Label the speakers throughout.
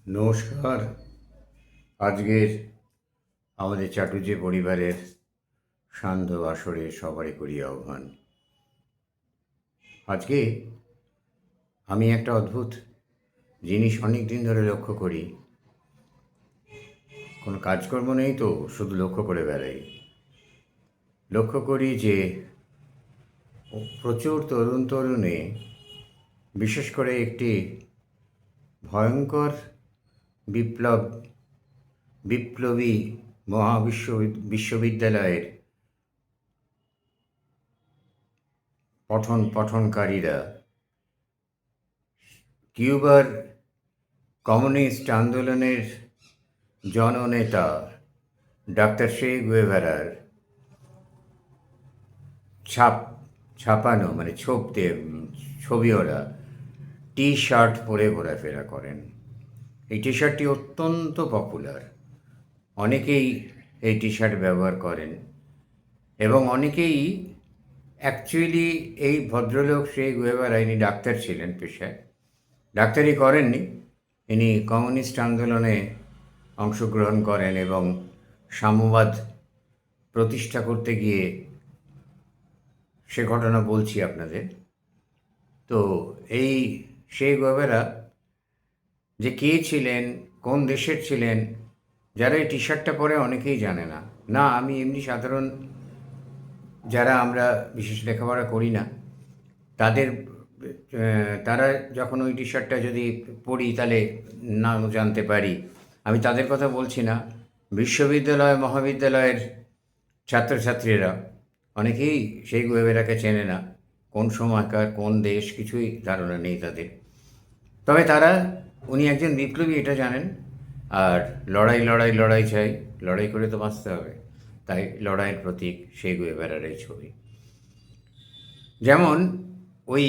Speaker 1: নমস্কার। আজকের আমাদের চাটুজ্জে পরিবারের সান্ধ্য আসরে সবারই করি আহ্বান। আজকে আমি একটা অদ্ভুত জিনিস অনেক দিন ধরে লক্ষ্য করি। কোনো কাজকর্ম নেই তো শুধু লক্ষ্য করে বেড়াই। লক্ষ্য করি যে প্রচুর তরুণে বিশেষ করে একটি ভয়ঙ্কর বিপ্লবী বিশ্ববিদ্যালয়ের পঠনকারীরা কিউবার কমিউনিস্ট আন্দোলনের জননেতা ডক্টর সে গুয়েভারার ছাপানো ছোপ দিয়ে ছবি ওরা টি শার্ট পরে ঘোরাফেরা করেন। এই টি শার্টটি অত্যন্ত পপুলার, অনেকেই এই টি শার্ট ব্যবহার করেন এবং অনেকেই অ্যাকচুয়ালি এই ভদ্রলোক সেই গুয়েভারা ইনি ডাক্তার ছিলেন পেশায়, ডাক্তারি করেননি, ইনি কমিউনিস্ট আন্দোলনে অংশগ্রহণ করেন এবং সাম্যবাদ প্রতিষ্ঠা করতে গিয়ে সে ঘটনা বলছি আপনাদের। তো এই সে গুয়েভারা যে কে ছিলেন, কোন দেশের ছিলেন, যারা এই টি শার্টটা পরে অনেকেই জানে না। আমি এমনি সাধারণ যারা আমরা বিশেষ লেখাপড়া করি না তারা যখন ওই টি শার্টটা যদি পড়ি তাহলে নাম জানতে পারি। আমি তাদের কথা বলছি না, বিশ্ববিদ্যালয় মহাবিদ্যালয়ের ছাত্রছাত্রীরা অনেকেই সেই গুয়েভারাকে চেনে না, কোন সময়কার কোন দেশ কিছুই ধারণা নেই তাদের। তবে উনি একজন বিপ্লবী এটা জানেন, আর লড়াই চাই, লড়াই করে তো বাঁচতে হবে, তাই লড়াইয়ের প্রতীক সেই গুয়েভারার এই ছবি। যেমন ওই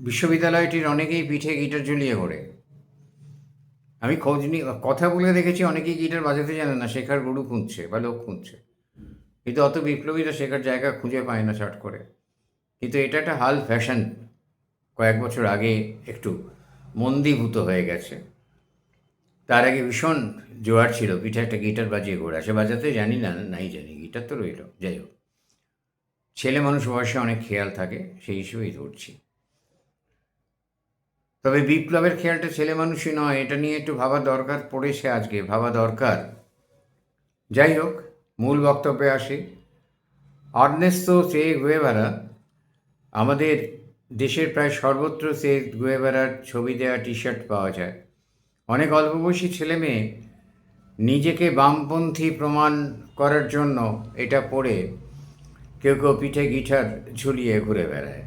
Speaker 1: বিশ্ববিদ্যালয়টির অনেকেই পিঠে গিটার ঝুলিয়ে ঘোরে। আমি কথা বলে দেখেছি, অনেকেই গিটার বাজাতে জানে না, শেখার গুরু খুঁজছে বা লোক খুঁজছে, কিন্তু অত বিপ্লবীরা শেখার জায়গা খুঁজে পায় না চট করে। কিন্তু এটা একটা হাল ফ্যাশন, কয়েক বছর আগে একটু মন্দীভূত হয়ে গেছে। তার আগে ভীষণ জোয়ার ছিল পিঠে একটা গিটার বাজিয়ে ঘোরা। সে বাজাতে জানি না, নাই জানি, গিটার তো রইল। যাই হোক, ছেলে মানুষ বয়সে অনেক খেয়াল থাকে, সেই হিসেবেই ধরছি। তবে বিপ্লবের খেয়ালটা ছেলে মানুষই নয়, এটা নিয়ে একটু ভাবা দরকার পড়েছে, আজকে ভাবা দরকার। যাই হোক, মূল বক্তব্যে আসি। আর্নেস্তো চে গুয়েভারা, আমাদের দেশের প্রায় সর্বত্র চে গুয়েভারার ছবি দেওয়া টি শার্ট পাওয়া যায়। অনেক অল্প বয়সী ছেলে মেয়ে নিজেকে বামপন্থী প্রমাণ করার জন্য এটা পরে কেউ পিঠে গিটার ঝুলিয়ে ঘুরে বেড়ায়।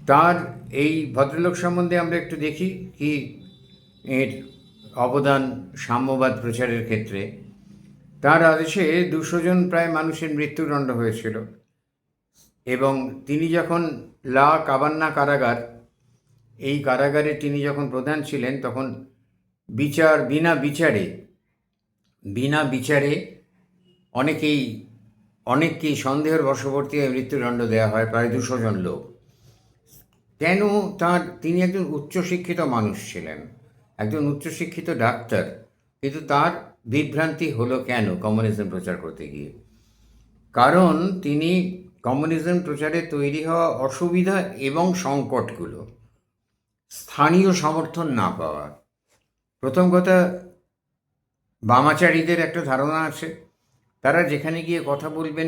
Speaker 1: তার এই ভদ্রলোক সম্বন্ধে আমরা একটু দেখি কি এর অবদান সাম্যবাদ প্রচারের ক্ষেত্রে। তার আদেশে 200 জন প্রায় মানুষের মৃত্যুদণ্ড হয়েছিল এবং তিনি যখন লা কাবান্না কারাগার, এই কারাগারে তিনি যখন প্রধান ছিলেন, তখন বিনা বিচারে অনেককেই সন্দেহের বশবর্তী হয়ে মৃত্যুদণ্ড দেওয়া হয়, প্রায় 200 জন লোক। কেন? তিনি একজন উচ্চশিক্ষিত মানুষ ছিলেন, একজন উচ্চশিক্ষিত ডাক্তার, কিন্তু তার বিভ্রান্তি হলো কেন কমিউনিজম প্রচার করতে গিয়ে? কারণ তিনি কমিউনিজম প্রচারে তৈরি হওয়া অসুবিধা এবং সংকটগুলো, স্থানীয় সমর্থন না পাওয়া। প্রথম কথা, বামাচারীদের একটা ধারণা আছে, তারা যেখানে গিয়ে কথা বলবেন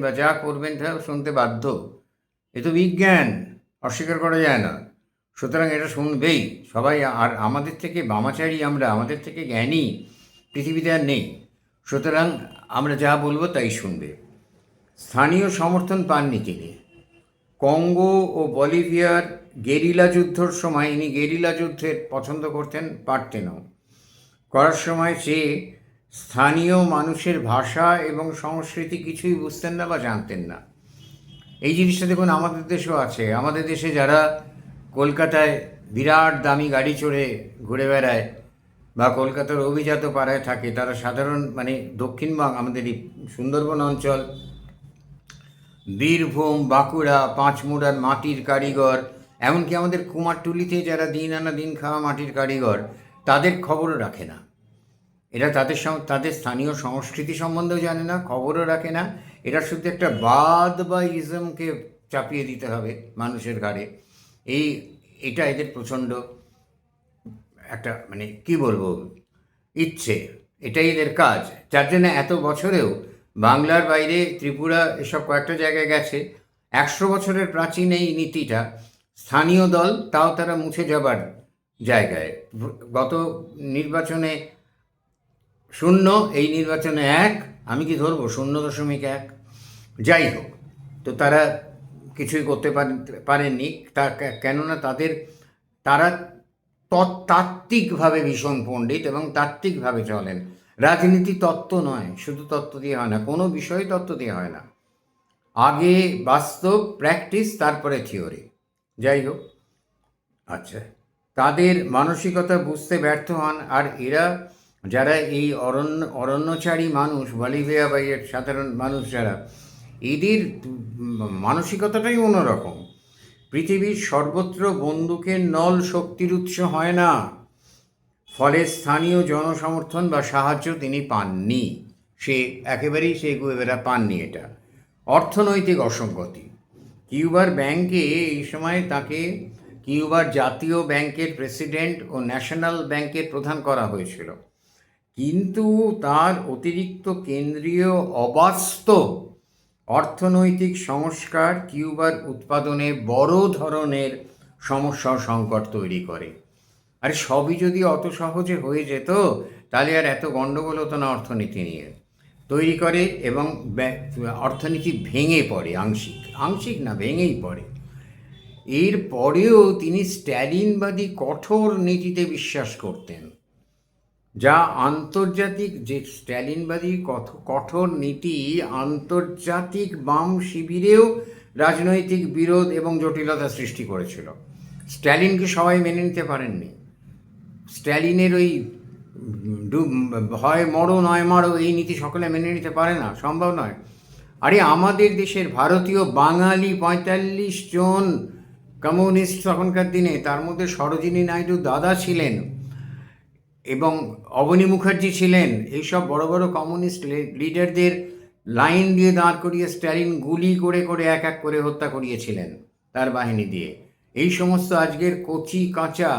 Speaker 1: বা যা করবেন তা শুনতে বাধ্য। এ তো বিজ্ঞান, অস্বীকার করা যায় না, সুতরাং এটা শুনবেই সবাই। আর আমাদের থেকে বামাচারী আমরা, আমাদের থেকে জ্ঞানী পৃথিবীতে আর নেই, সুতরাং আমরা যা বলবো তাই শুনবে। স্থানীয় সমর্থন পাননি তিনি। কঙ্গো ও বলিভিয়ার গেরিলা যুদ্ধর সময় ইনি গেরিলা যুদ্ধের পছন্দ পারতেনও করার সময় সে স্থানীয় মানুষের ভাষা এবং সংস্কৃতি কিছুই বুঝতেন না বা জানতেন না। এই জিনিসটা দেখুন আমাদের দেশেও আছে। আমাদের দেশে যারা কলকাতায় বিরাট দামি গাড়ি চড়ে ঘুরে বেড়ায় বা কলকাতার অভিজাত পাড়ায় থাকে, তারা সাধারণ দক্ষিণবঙ্গ, আমাদের এই সুন্দরবন অঞ্চল, বীরভূম, বাঁকুড়া, পাঁচমুড়ার মাটির কারিগর, এমনকি আমাদের কুমারটুলিতে যারা দিন আনা দিন খাওয়া মাটির কারিগর, তাদের খবরও রাখে না। এরা তাদের স্থানীয় সংস্কৃতি সম্বন্ধেও জানে না, খবরও রাখে না। এরা শুধু একটা বাদ বা ইজমকে চাপিয়ে দিতে হবে মানুষের ঘাড়ে। এটা এদের প্রচণ্ড একটা মানে কি বলবো ইচ্ছে, এটাই এদের কাজ। যার জন্য এত বছরেও বাংলার বাইরে ত্রিপুরা এসব কয়েকটা জায়গায় গেছে, 100 বছরের প্রাচীন এই নীতিটা স্থানীয় দল তাও তারা মুছে যাবার জায়গায়। গত নির্বাচনে 0, এই নির্বাচনে 1, আমি কি ধরবো 0.1। যাই হোক, তো তারা কিছুই করতে পারেননি। কেননা তারা তাত্ত্বিকভাবে ভীষণ পণ্ডিত এবং তাত্ত্বিকভাবে চলেন। রাজনীতি তত্ত্ব নয়, শুধু তত্ত্ব দিয়ে হয় না, কোনো বিষয় তত্ত্ব দিয়ে হয় না। আগে বাস্তব প্র্যাকটিস, তারপরে থিওরি। যাই হোক, আচ্ছা, তাদের মানসিকতা বুঝতে ব্যর্থ হন। আর এরা যারা এই অরণ্যচারী মানুষ, বলিভিয়া বা এর সাধারণ মানুষ যারা, এদের মানসিকতাটাই অন্যরকম। পৃথিবীর সর্বত্র বন্দুকের নল শক্তির উৎস হয় না, ফলে স্থানীয় জনসমর্থন বা সাহায্য তিনি পাননি। একেবারেই সে গুয়েভেরা পাননি। এটা অর্থনৈতিক অসঙ্গতি। কিউবার ব্যাংকে এই সময় তাকে কিউবার জাতীয় ব্যাংকের প্রেসিডেন্ট ও ন্যাশনাল ব্যাংকের প্রধান করা হয়েছিল, কিন্তু তার অতিরিক্ত কেন্দ্রীয় অবাস্তব অর্থনৈতিক সংস্কার কিউবার উৎপাদনে বড় ধরনের সমস্যা সংকট তৈরি করে। আরে সবই যদি অত সহজে হয়ে যেত, তাহলে আর এত গণ্ডগোল হতো না অর্থনীতি নিয়ে। তৈরি করে এবং অর্থনীতি ভেঙে পড়ে, আংশিক না, ভেঙেই পড়ে। এর পরেও তিনি স্ট্যালিনবাদী কঠোর নীতিতে বিশ্বাস করতেন, যা স্ট্যালিনবাদী কঠোর নীতি আন্তর্জাতিক বাম শিবিরেও রাজনৈতিক বিরোধ এবং জটিলতা সৃষ্টি করেছিল। স্ট্যালিনকে সবাই মেনে নিতে পারেননি। স্ট্যালিনের ওই হয় মরো নয় মারো এই নীতি সকলে মেনে নিতে পারে না, সম্ভব নয়। আরে আমাদের দেশের ভারতীয় বাঙালি 45 জন কমিউনিস্ট তখনকার দিনে, তার মধ্যে সরোজিনী নাইডু দাদা ছিলেন এবং অবনী মুখার্জি ছিলেন। এইসব বড় বড় কমিউনিস্ট লিডারদের লাইন দিয়ে দাঁড় করিয়ে স্ট্যালিন গুলি করে করে এক এক করে হত্যা করিয়েছিলেন তার বাহিনী দিয়ে। এই সমস্ত আজকের কচি কাঁচা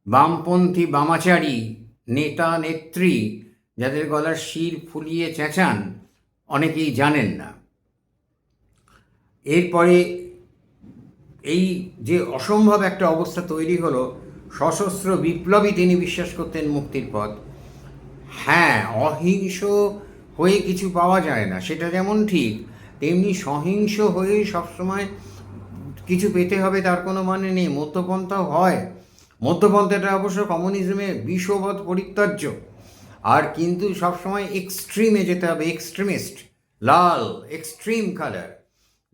Speaker 1: বামপন্থী বামাচারী নেতা নেত্রী, যাদের গলার শির ফুলিয়ে চেঁচান, অনেকেই জানেন না। এরপরে এই যে অসম্ভব একটা অবস্থা তৈরি হলো, সশস্ত্র বিপ্লবী তিনি বিশ্বাস করতেন মুক্তির পথ। হ্যাঁ, অহিংস হয়ে কিছু পাওয়া যায় না, সেটা যেমন ঠিক, তেমনি সহিংস হয়ে সবসময় কিছু পেতে হবে তার কোনো মানে নেই। মধ্যপন্থাও হয়, মধ্যপন্থাটা অবশ্য কমিউনিজমে বিশ্ববৎ পরিত্যাজ্য। আর কিন্তু সবসময় এক্সট্রিমে যেতে হবে, এক্সট্রিমিস্ট, লাল, এক্সট্রিম কালার।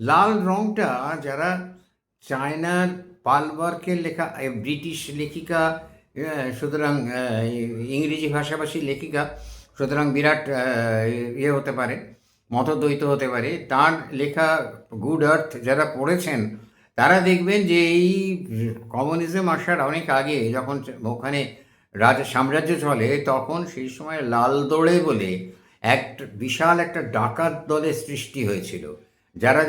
Speaker 1: লাল রঙটা যারা চায়নার পালবার্কের লেখা, ব্রিটিশ লেখিকা, সুতরাং ইংরেজি ভাষাভাষী লেখিকা, সুতরাং বিরাট হতে পারে, মতদ্বৈত হতে পারে। তার লেখা গুড আর্থ যারা পড়েছেন, তারা দেখবেন যে এই কমিউনিজম আসার অনেক আগে, যখন ওখানে সাম্রাজ্য চলে, তখন সেই সময় লাল দৌড়ে বলে বিশাল একটা ডাকাত দলের সৃষ্টি হয়েছিল,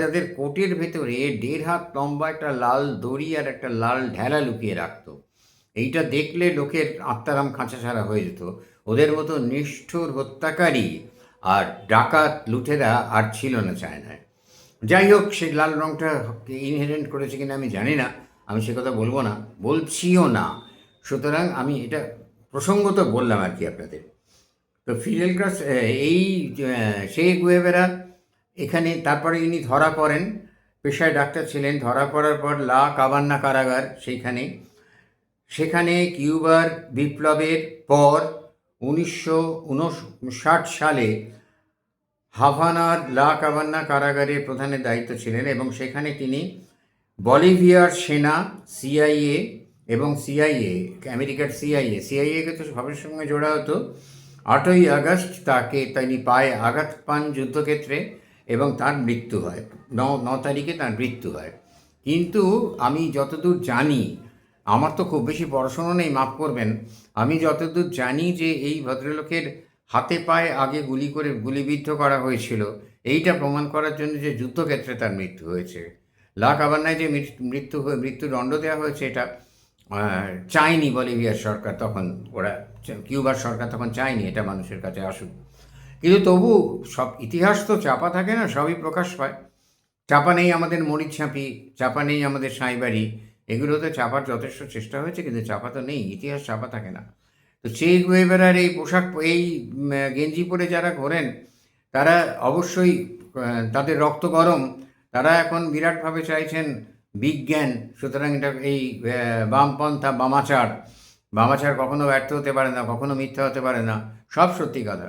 Speaker 1: যাদের কোটের ভেতরে 1.5 হাত লম্বা একটা লাল দড়ি আর একটা লাল ঢেলা লুকিয়ে রাখত। এইটা দেখলে লোকের আত্মারাম খাঁচা ছাড়া হয়ে যেত। ওদের মতো নিষ্ঠুর হত্যাকারী আর ডাকাত লুঠেরা আর ছিল না চায়নায়। যাই হোক, সেই লাল রঙটা ইনহেরেন্ট করেছে কিনা আমি জানি না, আমি সে কথা বলবো না, বলছিও না। সুতরাং আমি এটা প্রসঙ্গত বললাম আর কি আপনাদের। তো ফিডেল কাস্ট্রো, এই সে গুয়েভেরা এখানে, তারপরে ইনি ধরা পড়েন, পেশায় ডাক্তার ছিলেন। ধরা পড়ার পর লা কাবান্না কারাগার, সেখানে কিউবার বিপ্লবের পর 1959 সালে হাভানার লা কাবান্না কারাগারের প্রধানের দায়িত্ব ছিলেন এবং সেখানে তিনি বলিভিয়ার সেনা, সিআইএ এবং আমেরিকার সিআইএকে তো সবের সঙ্গে জোড়া হতো। 8ই আগস্ট তিনি পায়ে আঘাত পান যুদ্ধক্ষেত্রে এবং তার মৃত্যু হয়। 9 তারিখে তার মৃত্যু হয়। কিন্তু আমি যতদূর জানি, আমার তো খুব বেশি পড়াশোনা নেই, মাফ করবেন। আমি যতদূর জানি যে এই ভদ্রলোকের হাতে পায়ে আগে গুলি করে গুলিবিদ্ধ করা হয়েছিল, এইটা প্রমাণ করার জন্য যে যুদ্ধক্ষেত্রে তার মৃত্যু হয়েছে। লাক আবান্নায় যে মৃত্যুদণ্ড দেওয়া হয়েছে, এটা চায়নি বলিভিয়ার সরকার তখন, ওরা কিউবার সরকার তখন চায়নি এটা মানুষের কাছে আসুক। কিন্তু তবু সব ইতিহাস তো চাপা থাকে না, সবই প্রকাশ পায়। চাপা নেই আমাদের মরিচঝাঁপি, চাপা নেই আমাদের সাঁইবাড়ি, এগুলোতে চাপার যথেষ্ট চেষ্টা হয়েছে, কিন্তু চাপা তো নেই, ইতিহাস চাপা থাকে না। তো চে গুয়েভারার এই পোশাক, এই গেঞ্জি পরে যারা ঘোরেন, তারা অবশ্যই তাদের রক্ত গরম, তারা এখন বিরাটভাবে চাইছেন বিজ্ঞান। সুতরাং এটা এই বামপন্থা, বামাচার কখনো ব্যর্থ হতে পারে না, কখনো মিথ্যা হতে পারে না, সব সত্যি কথা।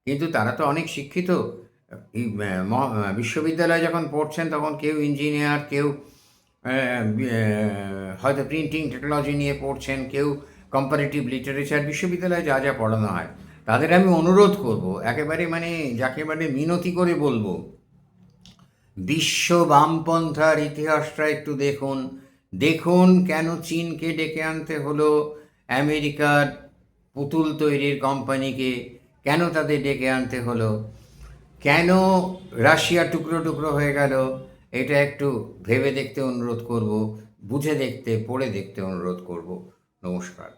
Speaker 1: কিন্তু তারা তো অনেক শিক্ষিত। এই বিশ্ববিদ্যালয়ে যখন পড়ছেন তখন কেউ ইঞ্জিনিয়ার, কেউ হয়তো প্রিন্টিং টেকনোলজি নিয়ে পড়ছেন, কেউ কম্পারেটিভ লিটারেচার, বিশ্ববিদ্যালয়ে যা যা পড়ানো হয়। তাদের আমি অনুরোধ করব, একেবারে মানে যাকে মানে মিনতি করে বলবো, বিশ্ব বামপন্থার ইতিহাসটা একটু দেখুন। দেখুন কেন চীনকে ডেকে আনতে হলো আমেরিকার পুতুল তৈরির কোম্পানিকে, কেন তাদের ডেকে আনতে হলো, কেন রাশিয়া টুকরো টুকরো হয়ে গেল। এটা একটু ভেবে দেখতে অনুরোধ করব, বুঝে দেখতে, পড়ে দেখতে অনুরোধ করব। নমস্কার।